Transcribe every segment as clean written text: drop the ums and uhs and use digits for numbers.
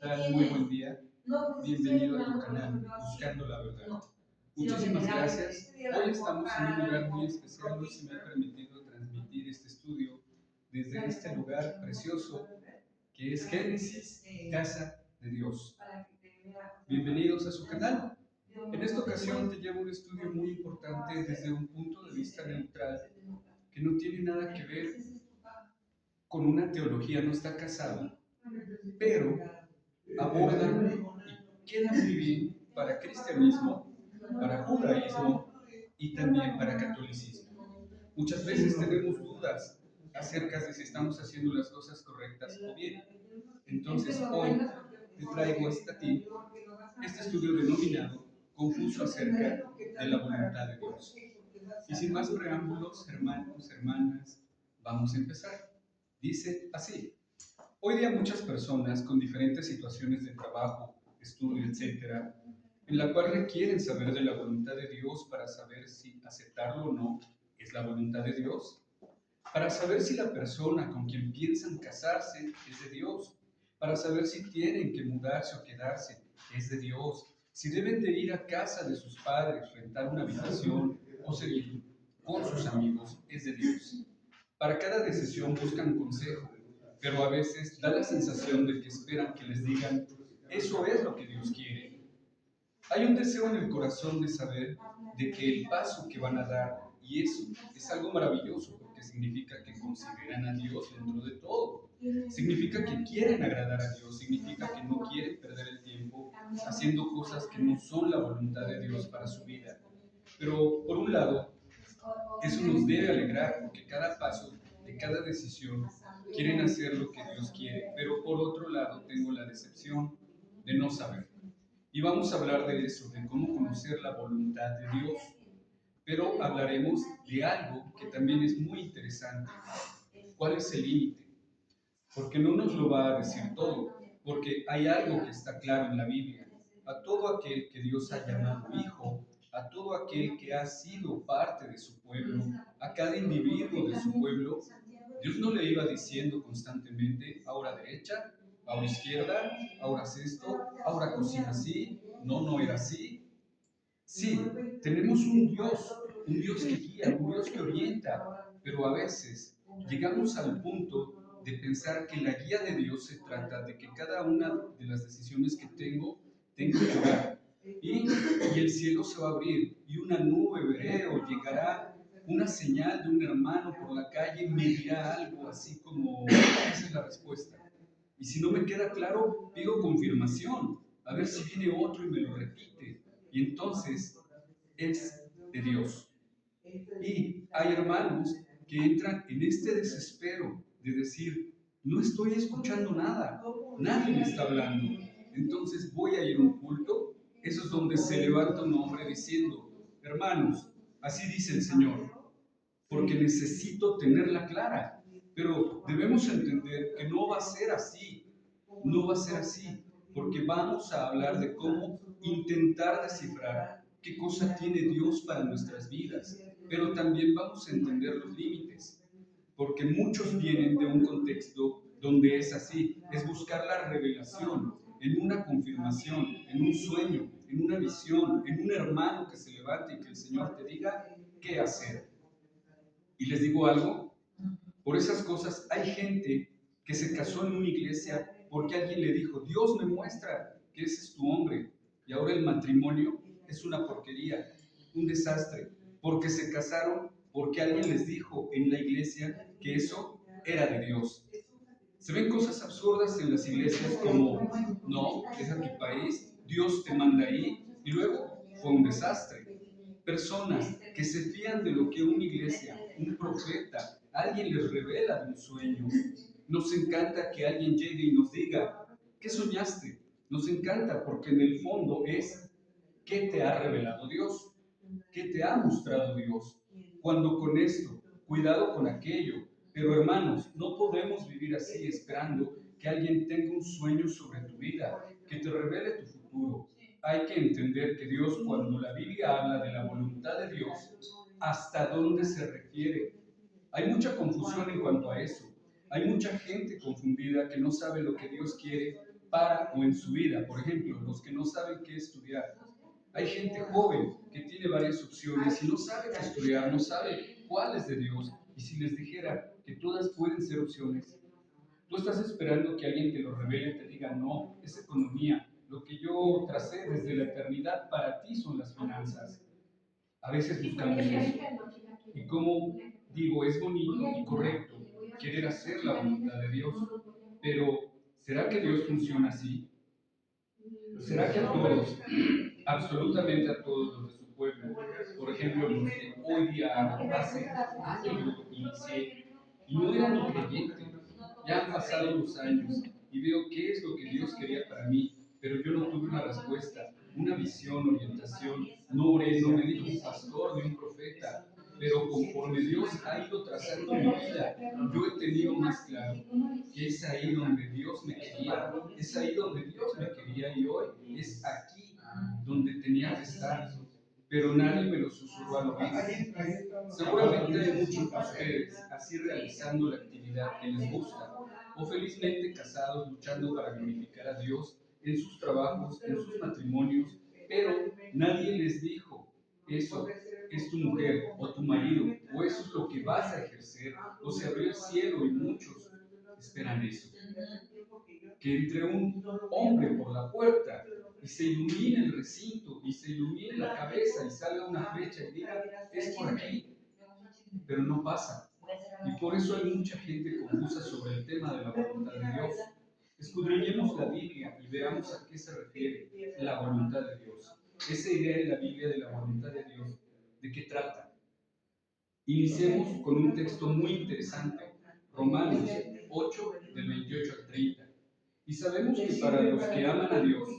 tal? Muy buen día. Bienvenido a tu canal, Buscando la Verdad. Muchísimas gracias. Hoy estamos en un lugar muy especial. Hoy se me ha permitido transmitir este estudio desde este lugar precioso que es Génesis, Casa de Dios. Bienvenidos a su canal. En esta ocasión te llevo un estudio muy importante desde un punto de vista neutral que no tiene nada que ver con una teología, no está casado, pero aborda y queda muy bien para cristianismo, para judaísmo y también para catolicismo. Muchas veces tenemos dudas acerca de si estamos haciendo las cosas correctas o bien. Entonces hoy te traigo hasta ti este estudio denominado Confuso acerca de la voluntad de Dios. Y sin más preámbulos, hermanos, hermanas, vamos a empezar. Dice así: hoy día muchas personas con diferentes situaciones de trabajo, estudio, etcétera, en la cual requieren saber de la voluntad de Dios para saber si aceptarlo o no es la voluntad de Dios, para saber si la persona con quien piensan casarse es de Dios, para saber si tienen que mudarse o quedarse es de Dios, si deben de ir a casa de sus padres, rentar una habitación o seguir con sus amigos es de Dios. Para cada decisión buscan consejo, pero a veces da la sensación de que esperan que les digan, eso es lo que Dios quiere. Hay un deseo en el corazón de saber de que el paso que van a dar, y eso es algo maravilloso porque significa que consideran a Dios dentro de todo. Significa que quieren agradar a Dios, significa que no quieren perder el tiempo haciendo cosas que no son la voluntad de Dios para su vida. Pero por un lado, eso nos debe alegrar porque cada paso de cada decisión quieren hacer lo que Dios quiere, pero por otro lado tengo la decepción de no saber. Y vamos a hablar de eso, de cómo conocer la voluntad de Dios. Pero hablaremos de algo que también es muy interesante. ¿Cuál es el límite? Porque no nos lo va a decir todo, porque hay algo que está claro en la Biblia. A todo aquel que Dios ha llamado hijo, a todo aquel que ha sido parte de su pueblo, a cada individuo de su pueblo, Dios no le iba diciendo constantemente, ahora derecha, ahora izquierda, ahora haz esto, ahora cocina así, no, no era así. Sí, tenemos un Dios que guía, un Dios que orienta, pero a veces llegamos al punto de pensar que la guía de Dios se trata de que cada una de las decisiones que tengo que orar. Y el cielo se va a abrir y una nube veré o llegará una señal de un hermano por la calle y me dirá algo así como, esa es la respuesta. Y si no me queda claro, pido confirmación, a ver si viene otro y me lo repite. Y entonces es de Dios. Y hay hermanos que entran en este desespero de decir, no estoy escuchando nada, nadie me está hablando. Entonces voy a ir a un culto. Eso es donde se levanta un hombre diciendo, hermanos, así dice el Señor, porque necesito tenerla clara. Pero debemos entender que no va a ser así, no va a ser así, porque vamos a hablar de cómo intentar descifrar qué cosa tiene Dios para nuestras vidas, pero también vamos a entender los límites, porque muchos vienen de un contexto donde es así, es buscar la revelación en una confirmación, en un sueño, en una visión, en un hermano que se levante y que el Señor te diga qué hacer. Y les digo algo, por esas cosas hay gente que se casó en una iglesia porque alguien le dijo, Dios me muestra que ese es tu hombre. Y ahora el matrimonio es una porquería, un desastre, porque se casaron porque alguien les dijo en la iglesia que eso era de Dios. Se ven cosas absurdas en las iglesias como, no, deja tu país, Dios te manda ahí, y luego fue un desastre. Personas que se fían de lo que una iglesia, un profeta, alguien les revela de un sueño. Nos encanta que alguien llegue y nos diga, ¿qué soñaste? Nos encanta porque en el fondo es, ¿qué te ha revelado Dios? ¿Qué te ha mostrado Dios? Cuando con esto, cuidado con aquello. Pero hermanos, no podemos vivir así esperando que alguien tenga un sueño sobre tu vida, que te revele tu futuro. Hay que entender que Dios, cuando la Biblia habla de la voluntad de Dios, ¿hasta dónde se refiere? Hay mucha confusión en cuanto a eso. Hay mucha gente confundida que no sabe lo que Dios quiere para o en su vida. Por ejemplo, los que no saben qué estudiar. Hay gente joven que tiene varias opciones y no sabe qué estudiar, no sabe cuál es de Dios. Y si les dijera que todas pueden ser opciones, tú estás esperando que alguien te lo revele, te diga, no, es economía. Lo que yo tracé desde la eternidad para ti son las finanzas. A veces buscamos eso. Y como digo, es bonito y correcto querer hacer la voluntad de Dios, pero ¿será que Dios funciona así? ¿Será que a todos, absolutamente a todos los de su pueblo, por ejemplo, los que hoy día hace años yo inicié y no era ni creyente, ya han pasado los años y veo qué es lo que Dios quería para mí, pero yo no tuve una respuesta, una visión, orientación, no oré, no me dijo un pastor ni un profeta, pero conforme Dios ha ido trazando mi vida, yo he tenido más claro que es ahí donde Dios me quería, es ahí donde Dios me quería y hoy es aquí donde tenía que estar, pero nadie me lo susurró al oído. Seguramente hay muchos de ustedes así realizando la actividad que les gusta o felizmente casados luchando para glorificar a Dios en sus trabajos, en sus matrimonios, pero nadie les dijo eso es tu mujer o tu marido o eso es lo que vas a ejercer o se abrió el cielo y muchos esperan eso. Que entre un hombre por la puerta y se ilumine el recinto y se ilumine la cabeza y salga una flecha y diga, es por aquí, pero no pasa. Y por eso hay mucha gente confusa sobre el tema de la voluntad de Dios. Escudriñemos la Biblia y veamos a qué se refiere la voluntad de Dios. Esa idea en la Biblia de la voluntad de Dios, ¿de qué trata? Iniciemos con un texto muy interesante, Romanos 8, del 28 al 30. Y sabemos que para los que aman a Dios,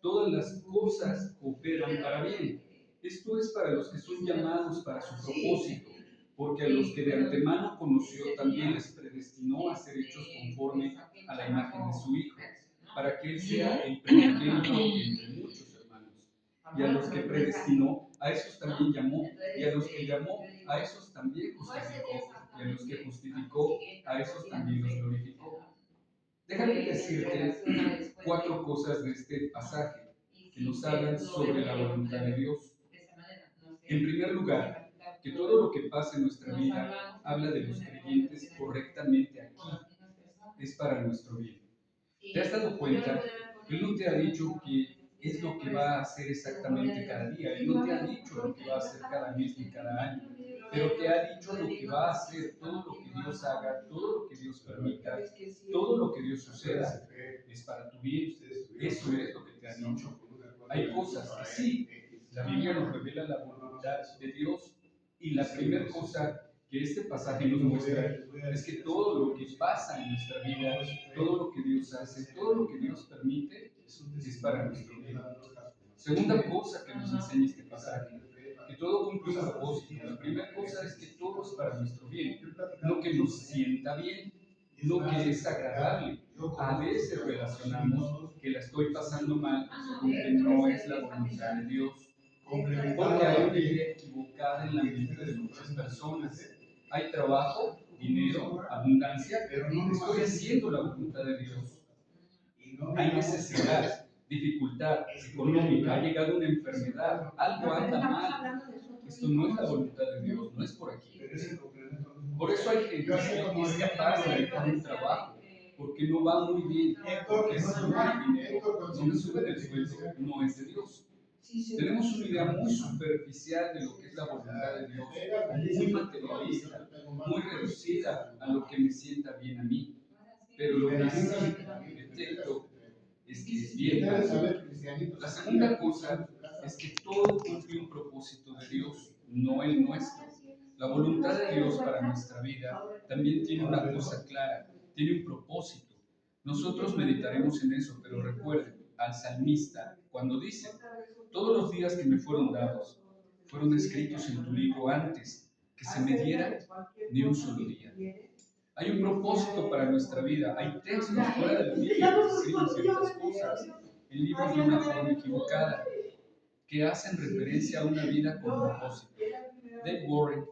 todas las cosas cooperan para bien. Esto es para los que son llamados para su propósito, porque a los que de antemano conoció también les predestinó a ser hechos conforme a la imagen de su Hijo, para que Él sea el primogénito entre muchos hermanos. Y a los que predestinó, a esos también llamó, y a los que llamó, a esos también justificó, y a los que justificó, a esos también los glorificó. Déjame decirte cuatro cosas de este pasaje que nos hablan sobre la voluntad de Dios. En primer lugar, que todo lo que pasa en nuestra vida habla de los creyentes correctamente aquí, es para nuestro bien. ¿Te has dado cuenta? Él no te ha dicho que es lo que va a hacer exactamente cada día, Él no te ha dicho lo que va a hacer cada mes ni cada año, pero te ha dicho lo que va a hacer, todo lo que Dios haga, todo lo que Dios permita, todo lo que Dios suceda, es para tu bien. Eso es lo que te ha dicho. Hay cosas que sí, la Biblia nos revela la voluntad de Dios y la primera cosa que este pasaje nos muestra es que todo lo que pasa en nuestra vida, todo lo que Dios hace, todo lo que Dios permite, es para nuestro bien. Segunda cosa que nos enseña este pasaje, que todo cumple un propósito. La primera cosa es que todo es para nuestro bien, no que nos sienta bien, no que es agradable. A veces relacionamos que la estoy pasando mal con que no es la voluntad de Dios, porque hay una idea equivocada en la mente de muchas personas. Hay trabajo, dinero, abundancia, estoy haciendo la voluntad de Dios. Hay necesidad, dificultad económica, ha llegado una enfermedad, algo anda mal. Esto no es la voluntad de Dios, no es por aquí. Por eso hay gente que es capaz de dejar un trabajo, porque no va muy bien, porque si no hay dinero, no me suben el sueldo, no es de Dios. Tenemos una idea muy superficial de lo que es la voluntad de Dios, muy materialista, muy reducida a lo que me sienta bien a mí. Pero lo que sí detecto es que es bien. La segunda cosa es que todo cumple un propósito de Dios, no el nuestro. La voluntad de Dios para nuestra vida también tiene una cosa clara, tiene un propósito. Nosotros meditaremos en eso, pero recuerden al salmista cuando dice, todos los días que me fueron dados fueron escritos en tu libro antes que se me diera ni un solo día. Hay un propósito para nuestra vida. Hay textos fuera de la Biblia que escriben ciertas cosas en libros de una forma equivocada que hacen referencia a una vida con propósito. Dave Warren,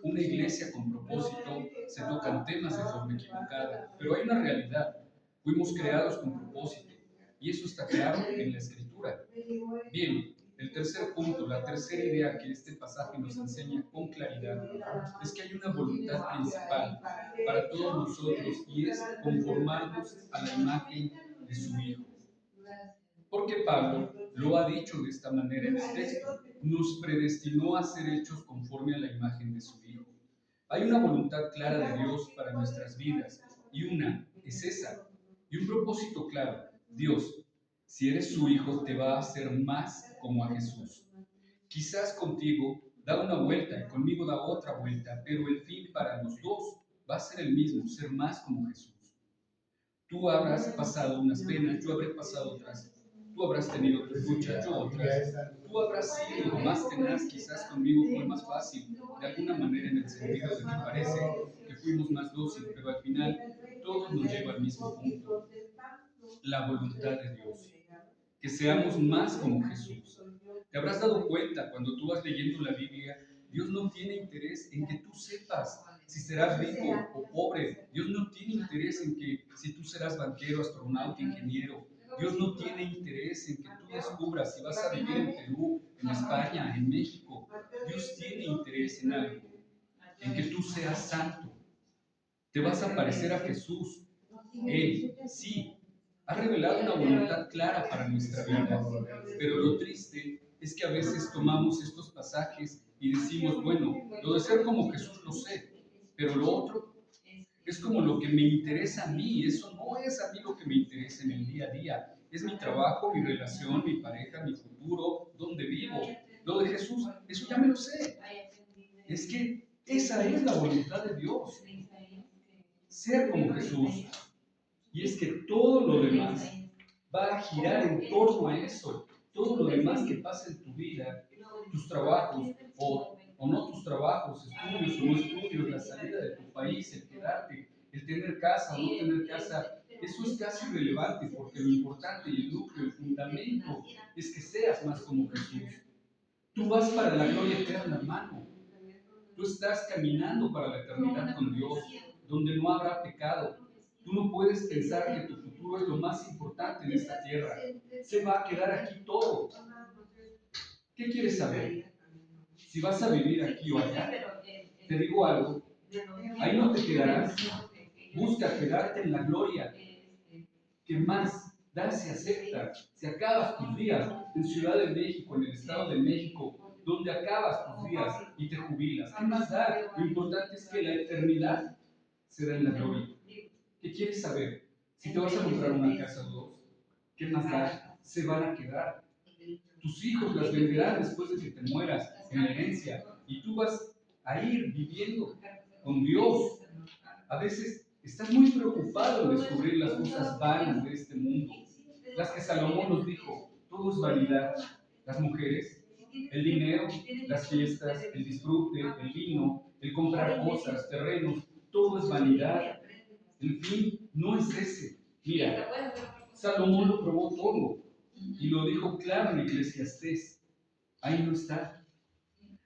una iglesia con propósito, se tocan temas de forma equivocada, pero hay una realidad. Fuimos creados con propósito. Y eso está claro en la Escritura. Bien, el tercer punto, la tercera idea que este pasaje nos enseña con claridad es que hay una voluntad principal para todos nosotros y es conformarnos a la imagen de su Hijo. Porque Pablo lo ha dicho de esta manera en el texto, nos predestinó a ser hechos conforme a la imagen de su Hijo. Hay una voluntad clara de Dios para nuestras vidas y una es esa, y un propósito claro. Dios, si eres su Hijo, te va a hacer más como a Jesús. Quizás contigo da una vuelta y conmigo da otra vuelta, pero el fin para los dos va a ser el mismo, ser más como Jesús. Tú habrás pasado unas penas, yo habré pasado otras. Tú habrás tenido tus luchas, yo otras. Tú habrás sido más tenaz, quizás conmigo fue más fácil, de alguna manera en el sentido de que parece que fuimos más dóciles, pero al final todo nos lleva al mismo punto, la voluntad de Dios, que seamos más como Jesús. Te habrás dado cuenta cuando tú vas leyendo la Biblia, Dios no tiene interés en que tú sepas si serás rico o pobre. Dios no tiene interés en que si tú serás banquero, astronauta, ingeniero. Dios no tiene interés en que tú descubras si vas a vivir en Perú, en España, en México. Dios tiene interés en algo, en que tú seas santo. Te vas a parecer a Jesús. Él, sí, ha revelado una voluntad clara para nuestra vida, pero lo triste es que a veces tomamos estos pasajes y decimos, bueno, lo de ser como Jesús lo sé, pero lo otro es como lo que me interesa a mí, eso no es a mí lo que me interesa en el día a día, es mi trabajo, mi relación, mi pareja, mi futuro, donde vivo. Lo de Jesús, eso ya me lo sé. Es que esa es la voluntad de Dios, ser como Jesús. Y es que todo lo demás va a girar en torno a eso. Todo lo demás que pasa en tu vida, tus trabajos o no tus trabajos, estudios o no estudios, la salida de tu país, el quedarte, el tener casa o no tener casa, eso es casi irrelevante porque lo importante y el núcleo, el fundamento es que seas más como Jesús. Tú vas para la gloria eterna, hermano. Tú estás caminando para la eternidad con Dios, donde no habrá pecado. Tú no puedes pensar que tu futuro es lo más importante en esta tierra. Se va a quedar aquí todo. ¿Qué quieres saber? Si vas a vivir aquí o allá, te digo algo, ahí no te quedarás. Busca quedarte en la gloria. ¿Qué más da se acepta? Si acabas tus días en Ciudad de México, en el Estado de México, donde acabas tus días y te jubilas, ¿qué más da? Lo importante es que la eternidad se da en la gloria. ¿Qué quieres saber? Si te vas a comprar una casa o dos, ¿qué más da? Se van a quedar. Tus hijos las venderán después de que te mueras en herencia y tú vas a ir viviendo con Dios. A veces estás muy preocupado en descubrir las cosas vanas de este mundo, las que Salomón nos dijo, todo es vanidad. Las mujeres, el dinero, las fiestas, el disfrute, el vino, el comprar cosas, terrenos, todo es vanidad. El fin no es ese. Mira, Salomón lo probó todo y lo dijo claro en Eclesiastés. Ahí no está.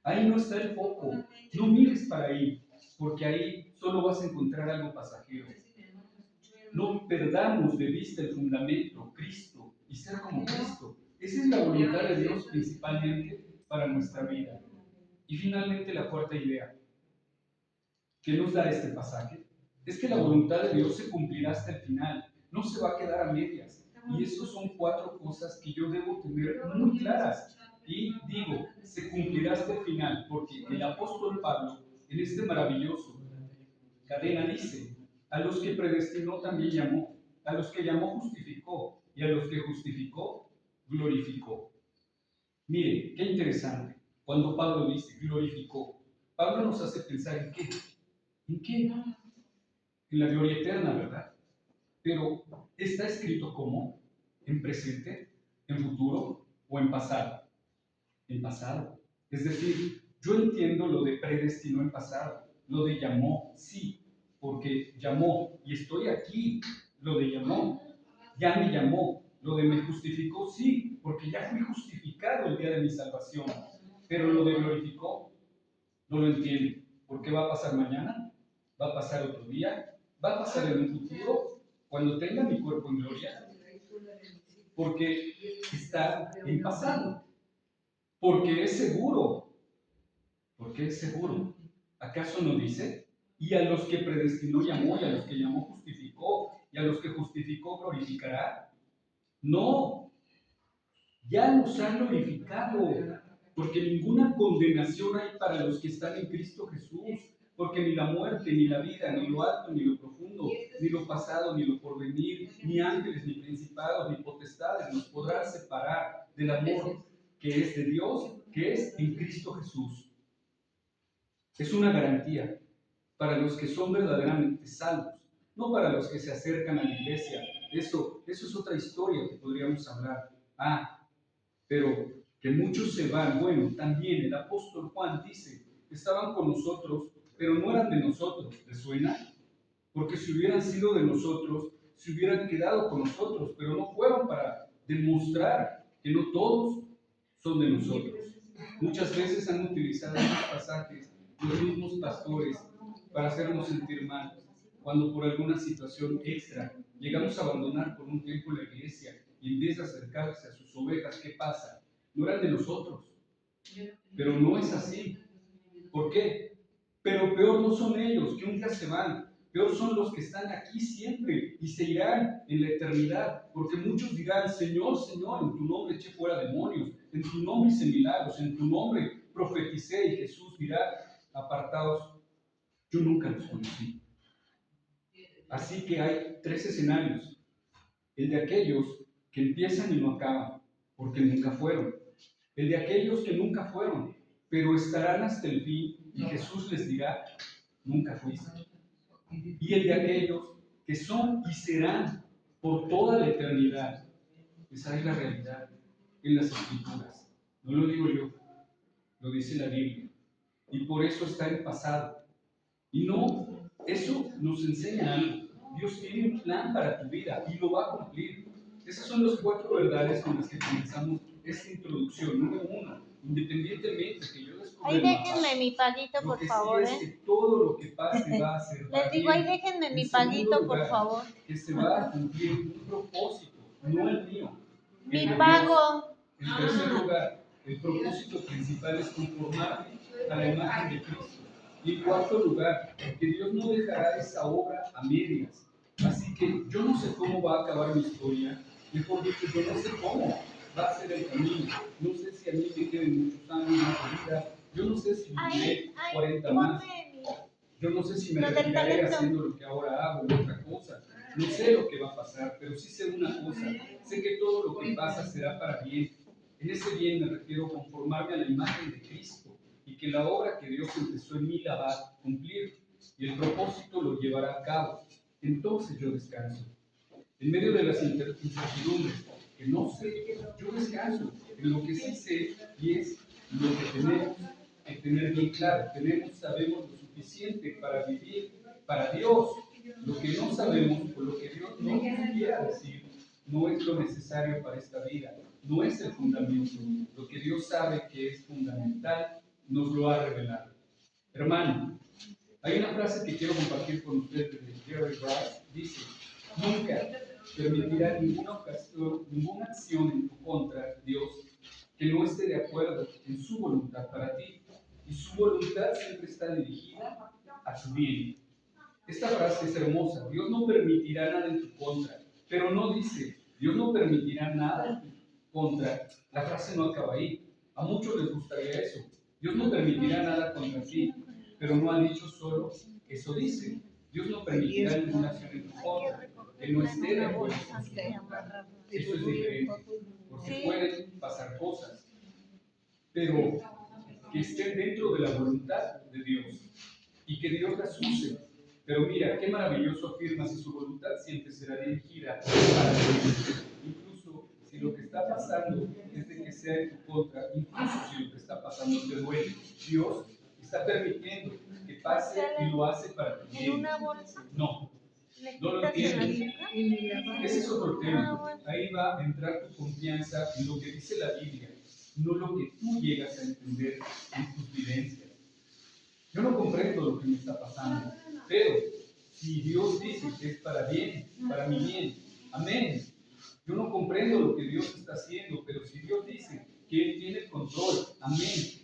Ahí no está el foco. No mires para ahí, porque ahí solo vas a encontrar algo pasajero. No perdamos de vista el fundamento, Cristo, y ser como Cristo. Esa es la voluntad de Dios principalmente para nuestra vida. Y finalmente la cuarta idea que nos da este pasaje es que la voluntad de Dios se cumplirá hasta el final, no se va a quedar a medias. Y eso son cuatro cosas que yo debo tener muy claras. Y digo, se cumplirá hasta el final, porque el apóstol Pablo, en este maravilloso cadena, dice, a los que predestinó también llamó, a los que llamó justificó, y a los que justificó glorificó. Mire, qué interesante. Cuando Pablo dice glorificó, Pablo nos hace pensar en qué. ¿En qué? En la gloria eterna, ¿verdad? Pero ¿está escrito cómo? ¿En presente? ¿En futuro? ¿O en pasado? En pasado. Es decir, yo entiendo lo de predestinó en pasado, lo de llamó, sí, porque llamó y estoy aquí, lo de llamó, ya me llamó, lo de me justificó, sí, porque ya fui justificado el día de mi salvación, pero lo de glorificó, no lo entiendo. ¿Por qué va a pasar mañana? ¿Va a pasar otro día? ¿Va a pasar en un futuro? Cuando tenga mi cuerpo en gloria. porque está en pasado, porque es seguro, porque es seguro. ¿Acaso no dice? Y a los que predestinó llamó, y a los que llamó justificó, y a los que justificó glorificará. No, ya nos han glorificado, porque ninguna condenación hay para los que están en Cristo Jesús, porque ni la muerte, ni la vida, ni lo alto, ni lo profundo, ni lo pasado, ni lo porvenir, ni ángeles, ni principados, ni potestades nos podrán separar del amor que es de Dios, que es en Cristo Jesús. Es una garantía para los que son verdaderamente salvos, no para los que se acercan a la iglesia. Eso es otra historia que podríamos hablar. Pero que muchos se van. Bueno, también el apóstol Juan dice, estaban con nosotros, pero no eran de nosotros. ¿Les suena? Porque si hubieran sido de nosotros, se hubieran quedado con nosotros, pero no fueron para demostrar que no todos son de nosotros. Muchas veces han utilizado estos pasajes los mismos pastores para hacernos sentir mal, cuando por alguna situación extra llegamos a abandonar por un tiempo la iglesia y en vez de acercarse a sus ovejas, ¿qué pasa? No eran de nosotros, pero no es así. ¿Por qué? Pero peor no son ellos, que un día se van, peor son los que están aquí siempre y se irán en la eternidad, porque muchos dirán, Señor, Señor, en tu nombre eché fuera demonios, en tu nombre hice milagros, en tu nombre profeticé, y Jesús dirá, apartados, yo nunca los conocí. Así que hay tres escenarios: el de aquellos que empiezan y no acaban, porque nunca fueron; el de aquellos que nunca fueron, pero estarán hasta el fin, y Jesús les dirá, nunca fuiste; y el de aquellos que son y serán por toda la eternidad. Esa es la realidad en las Escrituras. No lo digo yo, lo dice la Biblia. Y por eso está en pasado. Y no, eso nos enseña algo. Dios tiene un plan para tu vida y lo va a cumplir. Esas son las 4 verdades con las que comenzamos esta introducción. Número 1, independientemente que yo descubra. Ahí déjenme mi paguito, por favor. Sí es que todo lo que pase va a ser. Les digo, ahí déjenme mi paguito, por favor. Que se va a cumplir un propósito, no el mío. Mi pago. En tercer lugar, el propósito principal es conformarme a la imagen de Cristo. Y en cuarto lugar, que Dios no dejará esa obra a medias. Así que yo no sé cómo va a acabar mi historia, mejor dicho, yo no sé cómo va a ser el camino. No sé si a mí me queden muchos años más de vida, yo no sé si viviré 40 más, yo no sé si me retiraré haciendo lo que ahora hago o otra cosa. No sé lo que va a pasar, pero sí sé una cosa, sé que todo lo que pasa será para bien. En ese bien me refiero a conformarme a la imagen de Cristo, y que la obra que Dios empezó en mí la va a cumplir, y el propósito lo llevará a cabo. Entonces yo descanso. En medio de las incertidumbres que no sé, yo descanso en lo que sí sé, y es lo que tenemos que tener bien claro. Sabemos lo suficiente para vivir para Dios. Lo que no sabemos, o lo que Dios no nos quiera decir, no es lo necesario para esta vida, no es el fundamento. Lo que Dios sabe que es fundamental, nos lo ha revelado. Hermano, hay una frase que quiero compartir con ustedes de Jerry Rice. Dice, nunca permitirá ninguna acción en tu contra, Dios, que no esté de acuerdo en su voluntad para ti. Y su voluntad siempre está dirigida a tu bien. Esta frase es hermosa. Dios no permitirá nada en tu contra, pero no dice, Dios no permitirá nada en tu contra. La frase no acaba ahí. A muchos les gustaría eso. Dios no permitirá nada contra ti, pero no ha dicho solo eso dice. Dios no permitirá ninguna acción en tu contra que no esté de acuerdo con su voluntad. Eso es diferente, porque pueden pasar cosas, pero que estén dentro de la voluntad de Dios y que Dios las use. Pero mira, qué maravilloso afirma: si su voluntad siempre será dirigida para ti. Incluso si lo que está pasando es de que sea en tu contra, incluso si lo que está pasando te duele, Dios está permitiendo que pase y lo hace para ti. ¿En una bolsa? No lo entiendes. Ese es otro tema. Ahí va a entrar tu confianza en lo que dice la Biblia, no lo que tú llegas a entender en tus vivencias. Yo no comprendo lo que me está pasando, pero si Dios dice que es para bien, para mi bien, amén. Yo no comprendo lo que Dios está haciendo, pero si Dios dice que Él tiene el control, amén.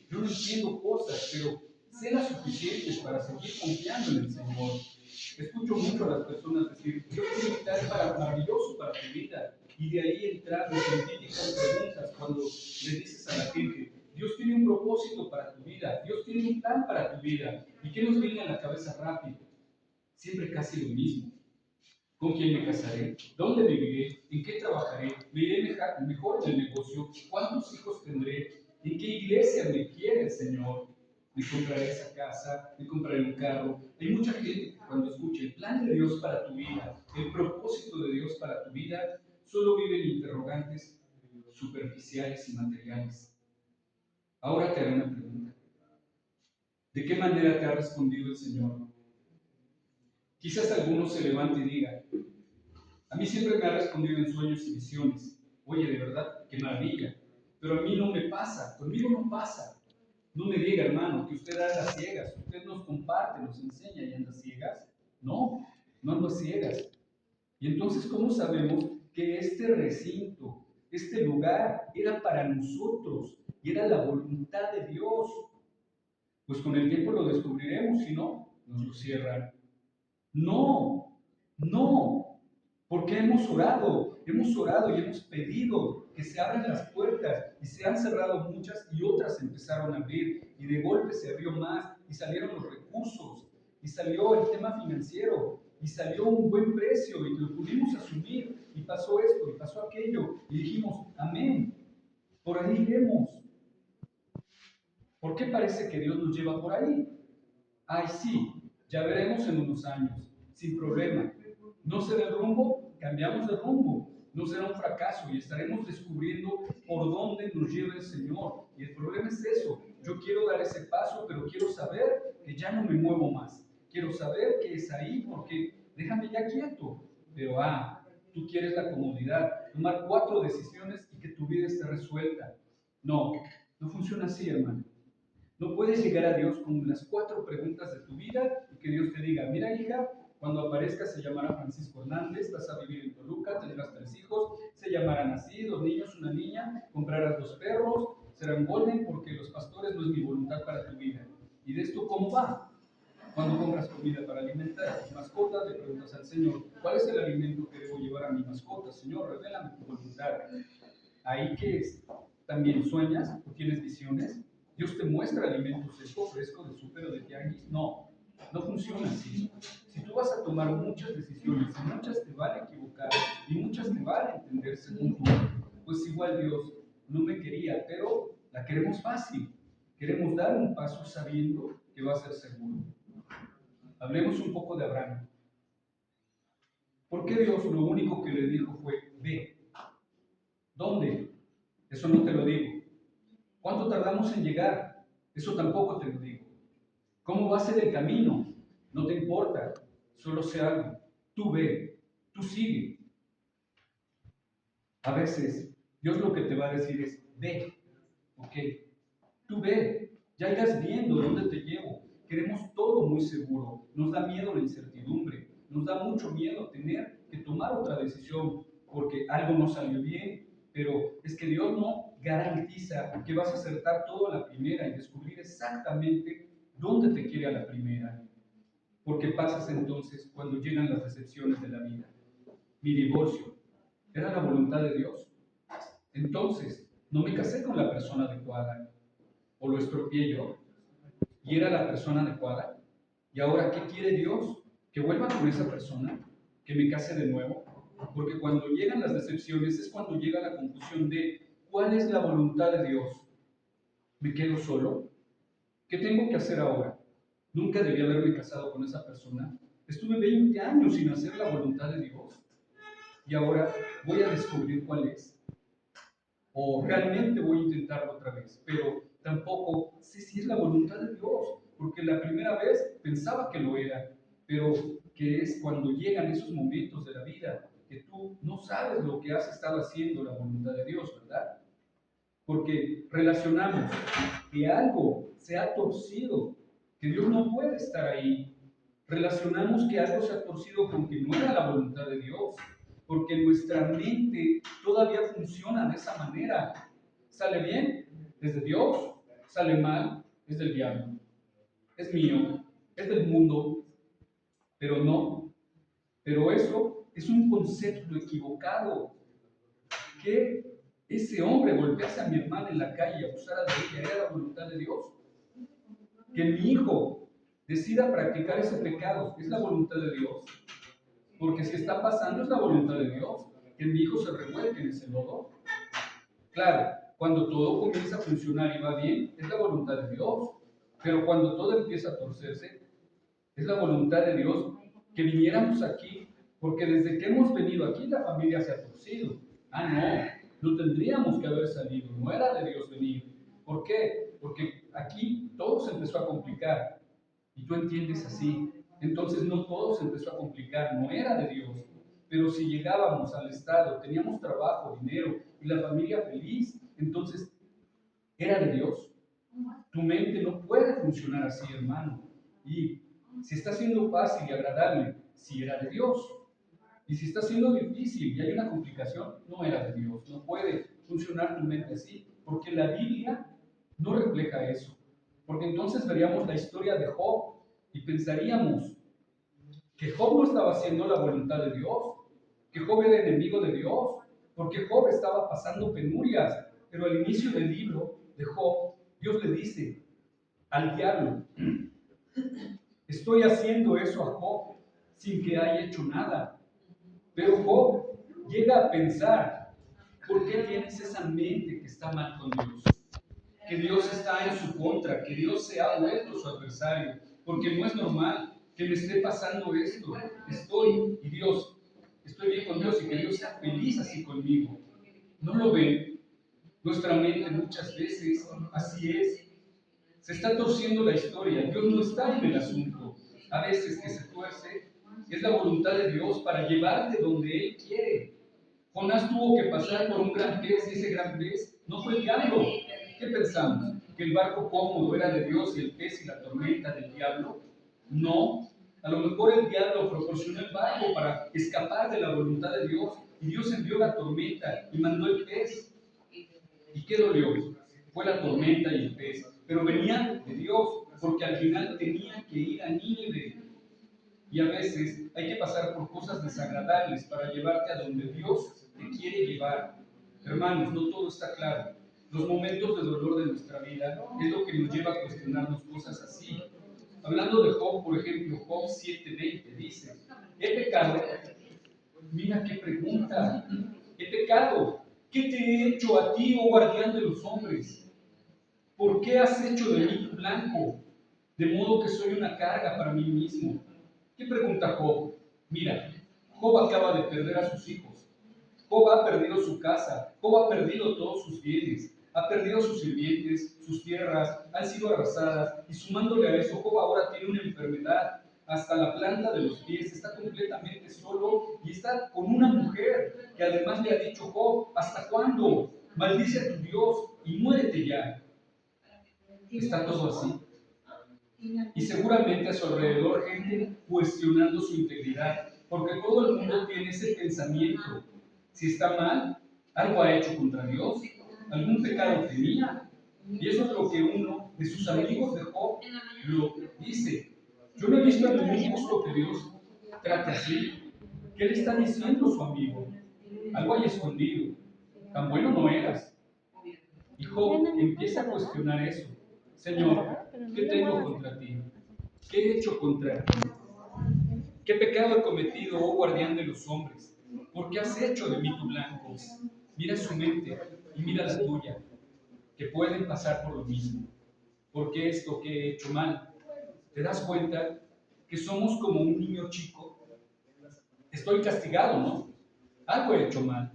Yo no entiendo cosas, pero sé las suficientes para seguir confiando en el Señor. Escucho mucho a las personas decir, Dios tiene un plan maravilloso para tu vida. Y de ahí entrar en científicas preguntas cuando le dices a la gente, Dios tiene un propósito para tu vida, Dios tiene un plan para tu vida. ¿Y qué nos viene a la cabeza rápido? Siempre casi lo mismo. ¿Con quién me casaré? ¿Dónde viviré? ¿En qué trabajaré? ¿Me iré mejor en el negocio? ¿Cuántos hijos tendré? ¿En qué iglesia me quiere el Señor? ¿Me compraré esa casa? ¿Me compraré un carro? Hay mucha gente que cuando escucha el plan de Dios para tu vida, el propósito de Dios para tu vida, solo vive en interrogantes superficiales y materiales. Ahora te haré una pregunta. ¿De qué manera te ha respondido el Señor? Quizás algunos se levanten y digan, a mí siempre me ha respondido en sueños y visiones. Oye, de verdad, qué maravilla. Pero a mí no me pasa, conmigo no pasa. No me diga, hermano, que usted anda ciegas. Usted nos comparte, nos enseña y anda ciegas. No, no ando ciegas. Y entonces, ¿cómo sabemos que este recinto, este lugar, era para nosotros y era la voluntad de Dios? Pues con el tiempo lo descubriremos, si no, nos lo cierran. No, no, porque hemos orado y hemos pedido que se abran las puertas y se han cerrado muchas y otras empezaron a abrir y de golpe se abrió más y salieron los recursos y salió el tema financiero y salió un buen precio y lo pudimos asumir y pasó esto y pasó aquello y dijimos, amén, por ahí iremos. ¿Por qué parece que Dios nos lleva por ahí? Ay, sí, ya veremos en unos años, sin problema. ¿No será el rumbo? Cambiamos de rumbo. No será un fracaso y estaremos descubriendo por dónde nos lleva el Señor. Y el problema es eso. Yo quiero dar ese paso, pero quiero saber que ya no me muevo más. Quiero saber que es ahí porque déjame ya quieto. Pero, tú quieres la comodidad, tomar 4 decisiones y que tu vida esté resuelta. No, no funciona así, hermano. No puedes llegar a Dios con las 4 preguntas de tu vida y que Dios te diga, mira hija, cuando aparezcas se llamará Francisco Hernández, vas a vivir en Toluca, tendrás 3 hijos, se llamarán así, 2 niños, 1 niña, comprarás 2 perros, serán golden porque los pastores no es mi voluntad para tu vida. ¿Y de esto cómo va? Cuando compras comida para alimentar a tus mascotas, le preguntas al Señor, ¿cuál es el alimento que debo llevar a mi mascota? Señor, revélame tu voluntad. Ahí que es, también sueñas o tienes visiones, Dios te muestra alimento seco, fresco, de súper o de tianguis. No, no funciona así. Si tú vas a tomar muchas decisiones y muchas te van a equivocar y muchas te van a entender según tú, pues igual Dios no me quería, pero la queremos fácil. Queremos dar un paso sabiendo que va a ser seguro. Hablemos un poco de Abraham. ¿Por qué Dios lo único que le dijo fue, ve? ¿Dónde? Eso no te lo digo. ¿Cuánto tardamos en llegar? Eso tampoco te lo digo. ¿Cómo va a ser el camino? No te importa, solo sé algo. Tú ve, tú sigue. A veces, Dios lo que te va a decir es, ve, ok, tú ve, ya irás viendo dónde te llevo. Queremos todo muy seguro, nos da miedo la incertidumbre, nos da mucho miedo tener que tomar otra decisión porque algo no salió bien, pero es que Dios no garantiza que vas a acertar todo a la primera y descubrir exactamente dónde te quiere a la primera. Porque pasas entonces cuando llegan las decepciones de la vida. Mi divorcio, ¿era la voluntad de Dios? Entonces, no me casé con la persona adecuada, o lo estropeé yo, y era la persona adecuada. ¿Y ahora qué quiere Dios? ¿Que vuelva con esa persona? ¿Que me case de nuevo? Porque cuando llegan las decepciones es cuando llega la confusión de ¿cuál es la voluntad de Dios? ¿Me quedo solo? ¿Qué tengo que hacer ahora? Nunca debí haberme casado con esa persona. Estuve 20 años sin hacer la voluntad de Dios. Y ahora voy a descubrir cuál es. O realmente voy a intentarlo otra vez. Pero tampoco sé si es la voluntad de Dios. Porque la primera vez pensaba que lo era. Pero que es cuando llegan esos momentos de la vida que tú no sabes lo que has estado haciendo la voluntad de Dios, ¿verdad? Porque relacionamos que algo se ha torcido, que Dios no puede estar ahí. Relacionamos que algo se ha torcido con que no era la voluntad de Dios. porque nuestra mente todavía funciona de esa manera. ¿Sale bien? Es de Dios. ¿Sale mal? Es del diablo. Es mío, es del mundo, pero no. Pero eso es un concepto equivocado. Que ese hombre golpease a mi hermana en la calle y abusara de ella era la voluntad de Dios. Que mi hijo decida practicar ese pecado es la voluntad de Dios. Porque si está pasando es la voluntad de Dios. Que mi hijo se revuelque en ese lodo. Claro, cuando todo comienza a funcionar y va bien, es la voluntad de Dios. Pero cuando todo empieza a torcerse, es la voluntad de Dios que viniéramos aquí, porque desde que hemos venido aquí la familia se ha torcido. No tendríamos que haber salido, no era de Dios venir. ¿Por qué? Porque aquí todo se empezó a complicar y tú entiendes así. Entonces no todo se empezó a complicar, no era de Dios. Pero si llegábamos al estado, teníamos trabajo, dinero y la familia feliz, entonces era de Dios. Tu mente no puede funcionar así, hermano. Y si está siendo fácil y agradable, si era de Dios. Y si está siendo difícil y hay una complicación, no era de Dios. No puede funcionar tu mente así, porque la Biblia no refleja eso. Porque entonces veríamos la historia de Job y pensaríamos que Job no estaba haciendo la voluntad de Dios, que Job era enemigo de Dios, porque Job estaba pasando penurias. Pero al inicio del libro de Job, Dios le dice al diablo: estoy haciendo eso a Job sin que haya hecho nada. Pero Job llega a pensar: ¿por qué tienes esa mente que está mal con Dios? Que Dios está en su contra, que Dios se ha vuelto su adversario, porque no es normal que me esté pasando esto. Y Dios, estoy bien con Dios y que Dios sea feliz así conmigo. ¿No lo ven? Nuestra mente muchas veces así es. Se está torciendo la historia. Dios no está en el asunto. A veces que se tuerce es la voluntad de Dios para llevarte donde Él quiere. Jonás tuvo que pasar por un gran pez y ese gran pez no fue el diablo. ¿Qué pensamos? ¿Que el barco cómodo era de Dios y el pez y la tormenta del diablo? No. A lo mejor el diablo proporcionó el barco para escapar de la voluntad de Dios y Dios envió la tormenta y mandó el pez. ¿Y qué dolió? Fue la tormenta y el pez, pero venía de Dios, porque al final tenía que ir a Nínive. Y a veces hay que pasar por cosas desagradables para llevarte a donde Dios te quiere llevar. Hermanos, no todo está claro. Los momentos de dolor de nuestra vida es lo que nos lleva a cuestionarnos cosas así. Hablando de Job, por ejemplo, Job 7:20 dice: he pecado. Mira qué pregunta. He pecado. ¿Qué te he hecho a ti, oh guardián de los hombres? ¿Por qué has hecho de mí tu blanco? De modo que soy una carga para mí mismo. ¿Qué pregunta Job? Mira, Job acaba de perder a sus hijos. Job ha perdido su casa. Job ha perdido todos sus bienes. Ha perdido sus sirvientes, sus tierras han sido arrasadas. Y sumándole a eso, Job ahora tiene una enfermedad. Hasta la planta de los pies, está completamente solo y está con una mujer que además le ha dicho: Job, ¿hasta cuándo? Maldice a tu Dios y muérete ya. Está todo así. Y seguramente a su alrededor gente cuestionando su integridad, porque todo el mundo tiene ese pensamiento: si está mal, algo ha hecho contra Dios, algún pecado tenía. Y eso es lo que uno de sus amigos de Job lo dice. Yo no he visto a ningún justo que Dios trate así. ¿Qué le está diciendo su amigo? Algo hay escondido. Tan bueno no eras. Y Job empieza a cuestionar eso. Señor, ¿qué tengo contra ti? ¿Qué he hecho contra ti? ¿Qué pecado he cometido, oh guardián de los hombres? ¿Por qué has hecho de mí tu blanco? Mira su mente y mira la tuya, que pueden pasar por lo mismo. ¿Por qué esto que he hecho mal? ¿Te das cuenta que somos como un niño chico? Estoy castigado, ¿no? Algo he hecho mal.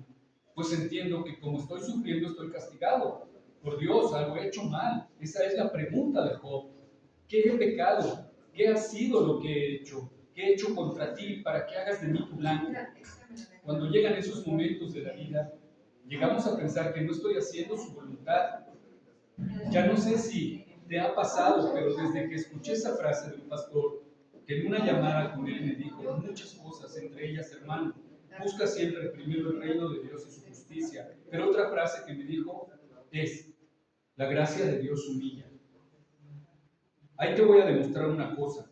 Pues entiendo que como estoy sufriendo, estoy castigado. Por Dios, algo he hecho mal. Esa es la pregunta de Job. ¿Qué he pecado? ¿Qué ha sido lo que he hecho? ¿Qué he hecho contra ti para que hagas de mí tu blanco? Cuando llegan esos momentos de la vida, llegamos a pensar que no estoy haciendo su voluntad. Ya no sé si te ha pasado, pero desde que escuché esa frase de un pastor, que en una llamada con él me dijo muchas cosas, entre ellas: hermano, busca siempre primero el reino de Dios y su justicia. Pero otra frase que me dijo es, la gracia de Dios humilla. Ahí te voy a demostrar una cosa.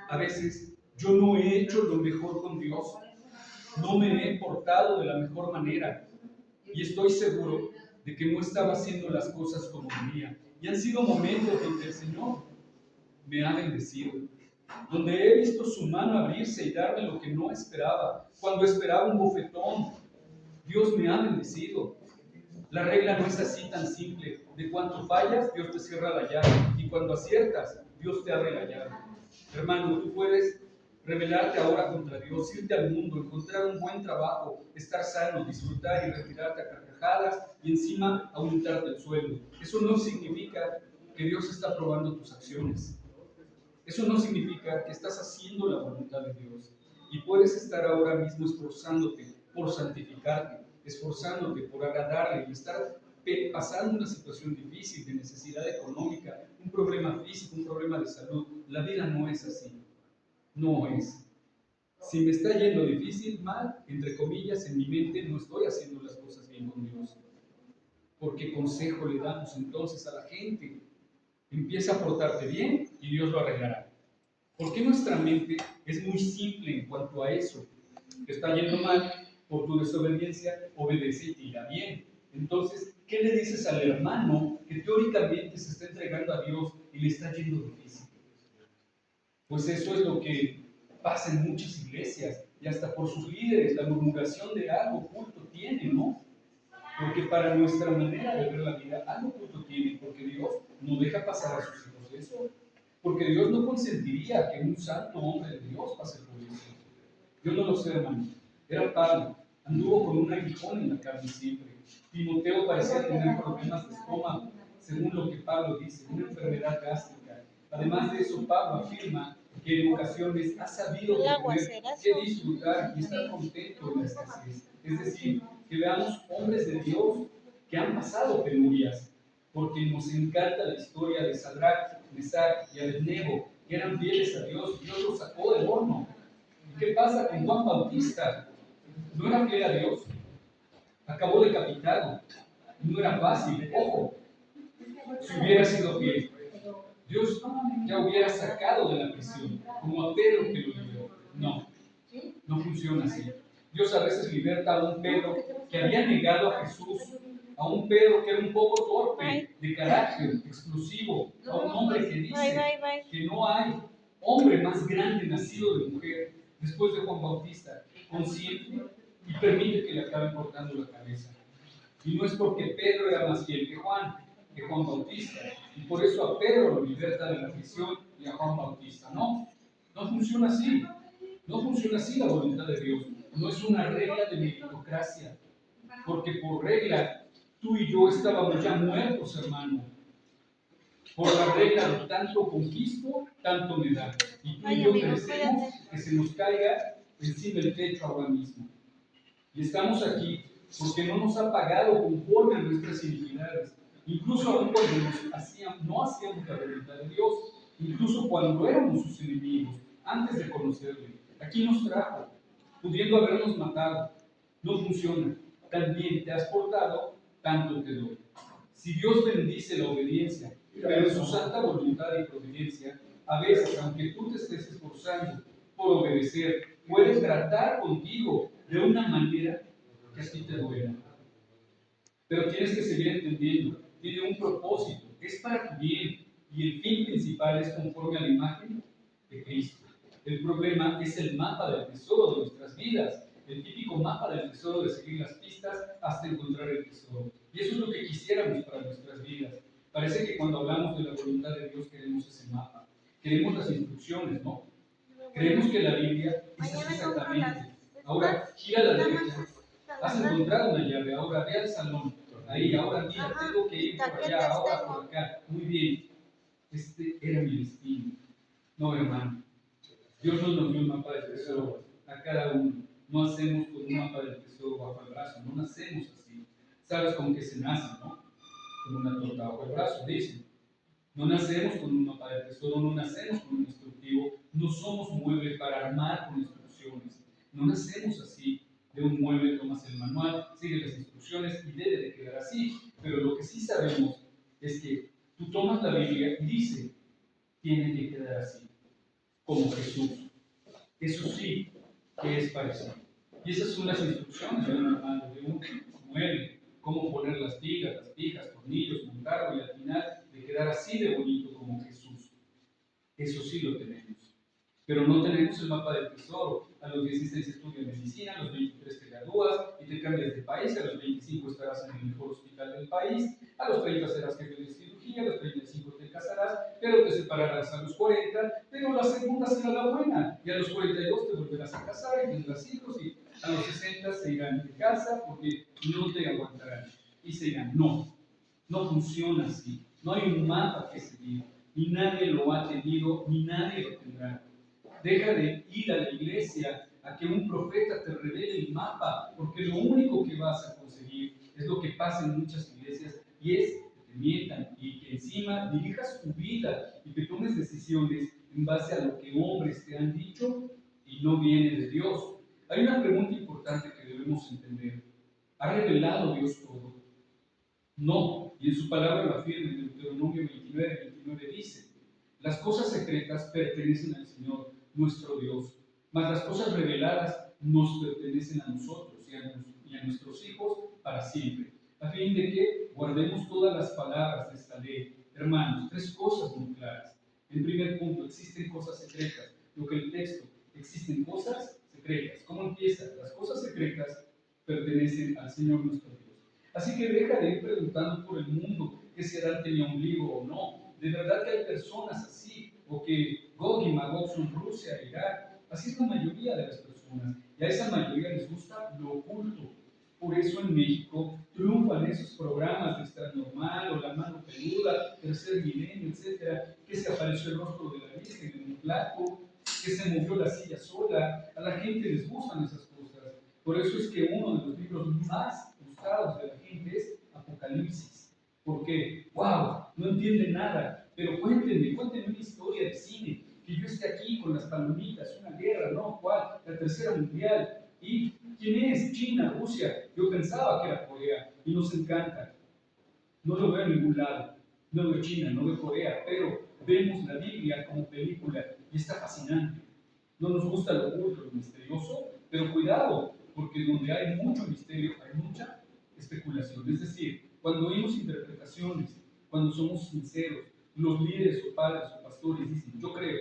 A veces yo no he hecho lo mejor con Dios, no me he portado de la mejor manera y estoy seguro de que no estaba haciendo las cosas como debía. Y han sido momentos donde el Señor me ha bendecido, donde he visto su mano abrirse y darme lo que no esperaba. Cuando esperaba un bofetón, Dios me ha bendecido. La regla no es así tan simple. De cuanto fallas, Dios te cierra la llave. Y cuando aciertas, Dios te abre la llave. Hermano, tú puedes rebelarte ahora contra Dios, irte al mundo, encontrar un buen trabajo, estar sano, disfrutar y retirarte a carcajadas y encima aumentarte el sueldo. Eso no significa que Dios está probando tus acciones. Eso no significa que estás haciendo la voluntad de Dios. Y puedes estar ahora mismo esforzándote por santificarte, esforzándote por agradarle y estar pasando una situación difícil de necesidad económica, un problema físico, un problema de salud. La vida no es así. No es. Si me está yendo difícil, mal, entre comillas, en mi mente no estoy haciendo las cosas bien con Dios. Porque consejo le damos entonces a la gente. Empieza a portarte bien y Dios lo arreglará. Porque nuestra mente es muy simple en cuanto a eso. Te está yendo mal por tu desobediencia, obedece y te irá bien. Entonces, ¿qué le dices al hermano que teóricamente se está entregando a Dios y le está yendo difícil? Pues eso es lo que pasa en muchas iglesias y hasta por sus líderes, la murmuración de algo oculto tiene, ¿no? Porque para nuestra manera de ver la vida, algo oculto tiene, porque Dios no deja pasar a sus hijos eso. Porque Dios no consentiría que un santo hombre de Dios pase por eso. Yo no lo sé, hermano. Era Pablo, anduvo con un aguijón en la carne siempre. Timoteo parecía tener problemas de estómago, según lo que Pablo dice, una enfermedad gástrica. Además de eso, Pablo afirma que en ocasiones ha sabido que disfrutar y estar contento en la escasez. Es decir, que veamos hombres de Dios que han pasado penurias, porque nos encanta la historia de Sadrach, Mesach y Abednego, que eran fieles a Dios, y Dios los sacó del horno. ¿Y qué pasa con Juan Bautista? ¿No era fiel a Dios? Acabó decapitado. No era fácil, ojo, si hubiera sido fiel. Dios ya hubiera sacado de la prisión, como a Pedro que lo liberó. No, no funciona así. Dios a veces liberta a un Pedro que había negado a Jesús, a un Pedro que era un poco torpe, de carácter, explosivo, a un hombre que dice que no hay hombre más grande nacido de mujer después de Juan Bautista, consciente y permite que le acabe cortando la cabeza. Y no es porque Pedro era más fiel que Juan Bautista, y por eso a Pedro lo liberta de la prisión y a Juan Bautista. No, no funciona así. No funciona así la voluntad de Dios. No es una regla de meritocracia, porque por regla tú y yo estábamos ya muertos, hermano. Por la regla de tanto conquisto, tanto me da. Y tú y yo merecemos que se nos caiga encima del techo ahora mismo. Y estamos aquí porque no nos ha pagado conforme a nuestras iniquidades. Incluso aún cuando no hacíamos la voluntad de Dios, incluso cuando éramos sus enemigos, antes de conocerle. Aquí nos trajo, pudiendo habernos matado. No funciona. También te has portado, tanto te doy. Si Dios bendice la obediencia, pero en su santa voluntad y providencia, a veces, aunque tú te estés esforzando por obedecer, puedes tratar contigo de una manera que a ti te duela. Pero tienes que seguir entendiendo, tiene un propósito, es para tu bien, y el fin principal es conforme a la imagen de Cristo. El problema es el mapa del tesoro de nuestras vidas, el típico mapa del tesoro de seguir las pistas hasta encontrar el tesoro. Y eso es lo que quisiéramos para nuestras vidas. Parece que cuando hablamos de la voluntad de Dios queremos ese mapa, queremos las instrucciones, ¿no? Creemos que la Biblia es así exactamente. Ahora, gira a la derecha. Has encontrado una llave, ahora ve al salón. Ahí, ahora mira, tengo que ir por allá, ahora por acá. Muy bien. Este era mi destino. No, hermano. Dios no nos dio un mapa del tesoro a cada uno. No hacemos con un mapa del tesoro bajo el brazo. No nacemos así. ¿Sabes con qué se nace, no? Con una torta bajo el brazo, dicen. No nacemos con un mapa del tesoro, no nacemos con un instructivo. No somos muebles para armar con instrucciones. No nacemos así. de un mueble tomas el manual, sigues las instrucciones y debe de quedar así. Pero lo que sí sabemos es que tú tomas la Biblia y dice, tiene que quedar así, como Jesús. Eso sí que es parecido. Y esas son las instrucciones de un manual, de un mueble, cómo poner las pijas, tornillos, montarlo y al final de quedar así de bonito como Jesús. Eso sí lo tenemos. Pero no tenemos el mapa del tesoro. A los 16 estudias medicina, a los 23 te gradúas y te cambias de país, a los 25 estarás en el mejor hospital del país, a los 30 serás jefe de cirugía, a los 35 te casarás, pero te separarás a los 40, pero la segunda será la buena, y a los 42 te volverás a casar y tendrás hijos, y a los 60 se irán de casa porque no te aguantarán. Y se irán. No, no funciona así. No hay un mapa que seguir. Ni nadie lo ha tenido, ni nadie lo tendrá. Deja de ir a la iglesia a que un profeta te revele el mapa, porque lo único que vas a conseguir es lo que pasa en muchas iglesias, y es que te mientan y que encima dirijas tu vida y que tomes decisiones en base a lo que hombres te han dicho y no viene de Dios. Hay una pregunta importante que debemos entender. ¿Ha revelado Dios todo? No, y en su palabra lo afirma en Deuteronomio 29 dice, las cosas secretas pertenecen al Señor, nuestro Dios, mas las cosas reveladas nos pertenecen a nosotros y a nuestros hijos para siempre, a fin de que guardemos todas las palabras de esta ley. Hermanos, tres cosas muy claras. En primer punto, existen cosas secretas, lo que el texto, existen cosas secretas. ¿Cómo empieza? Las cosas secretas pertenecen al Señor nuestro Dios. Así que deja de ir preguntando por el mundo que si Adán tenía ombligo o no. De verdad que hay personas así, o que Gog y Magog son Rusia, Irak. Así es la mayoría de las personas. Y a esa mayoría les gusta lo oculto. Por eso en México triunfan esos programas de Extranormal o La Mano Peluda, Tercer Milenio, etcétera, que se apareció el rostro de la Virgen en un plato, que se movió la silla sola. A la gente les gustan esas cosas. Por eso es que uno de los libros más gustados de la gente es Apocalipsis. Porque, wow, no entienden nada, pero cuéntenme una historia de cine, que yo esté aquí con las palomitas, una guerra, ¿no? ¿Cuál? La Tercera Mundial. ¿Y quién es? China, Rusia. Yo pensaba que era Corea y nos encanta. No lo veo en ningún lado. No veo China, no veo Corea, pero vemos la Biblia como película y está fascinante. No nos gusta lo oculto, lo misterioso, pero cuidado, porque donde hay mucho misterio hay mucha especulación. Es decir, cuando oímos interpretaciones, cuando somos sinceros, los líderes o padres o pastores dicen, yo creo,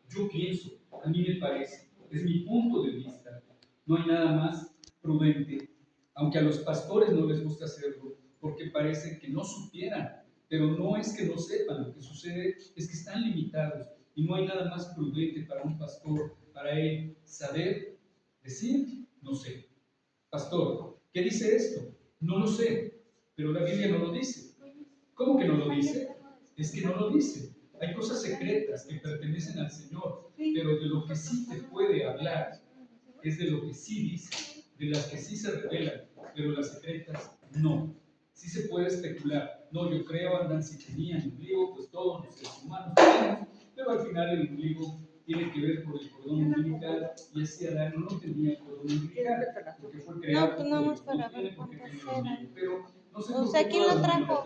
yo pienso, a mí me parece, es mi punto de vista. No hay nada más prudente, aunque a los pastores no les gusta hacerlo, porque parece que no supieran, pero no es que no sepan, lo que sucede es que están limitados y no hay nada más prudente para un pastor, para él saber decir, no sé. Pastor, ¿qué dice esto? No lo sé, pero la Biblia no lo dice. ¿Cómo que no lo dice? Es que no lo dice. Hay cosas secretas que pertenecen al Señor, pero de lo que sí te puede hablar es de lo que sí dice, de las que sí se revelan, pero las secretas no. Sí se puede especular. No, yo creo, andan si tenían ombligo, pues todos los seres humanos tenemos, pero al final el ombligo tiene que ver por el cordón umbilical y ese Adán no tenía el cordón umbilical, porque fue creado. No, pues nada más para ver cuántas eran. O sea, ¿quién lo trajo?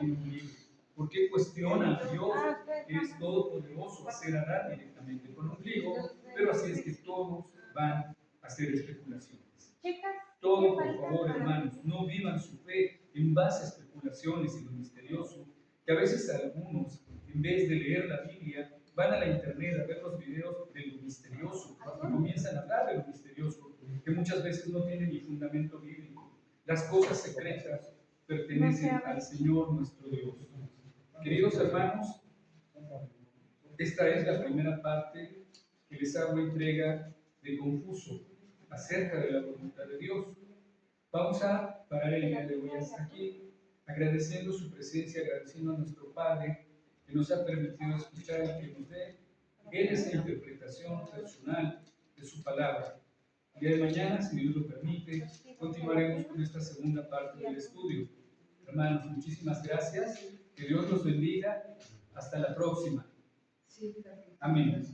¿Por qué cuestiona a Dios, que es todopoderoso, hacer a Adán directamente con ombligo? Pero así es que todos van a hacer especulaciones. Todo, por favor, hermanos, no vivan su fe en base a especulaciones y lo misterioso, que a veces algunos, en vez de leer la Biblia, van a la internet a ver los videos de lo misterioso y comienzan a hablar de lo misterioso, que muchas veces no tiene ni fundamento bíblico. Las cosas secretas pertenecen al Señor nuestro Dios. Queridos hermanos, esta es la primera parte que les hago entrega de Confuso acerca de la voluntad de Dios. Vamos a parar el día de hoy hasta aquí, agradeciendo su presencia, agradeciendo a nuestro Padre que nos ha permitido escuchar y que nos dé esa interpretación personal de su palabra. El día de mañana, si Dios lo permite, continuaremos con esta segunda parte del estudio. Hermanos, muchísimas gracias. Que Dios los bendiga. Hasta la próxima. Amén.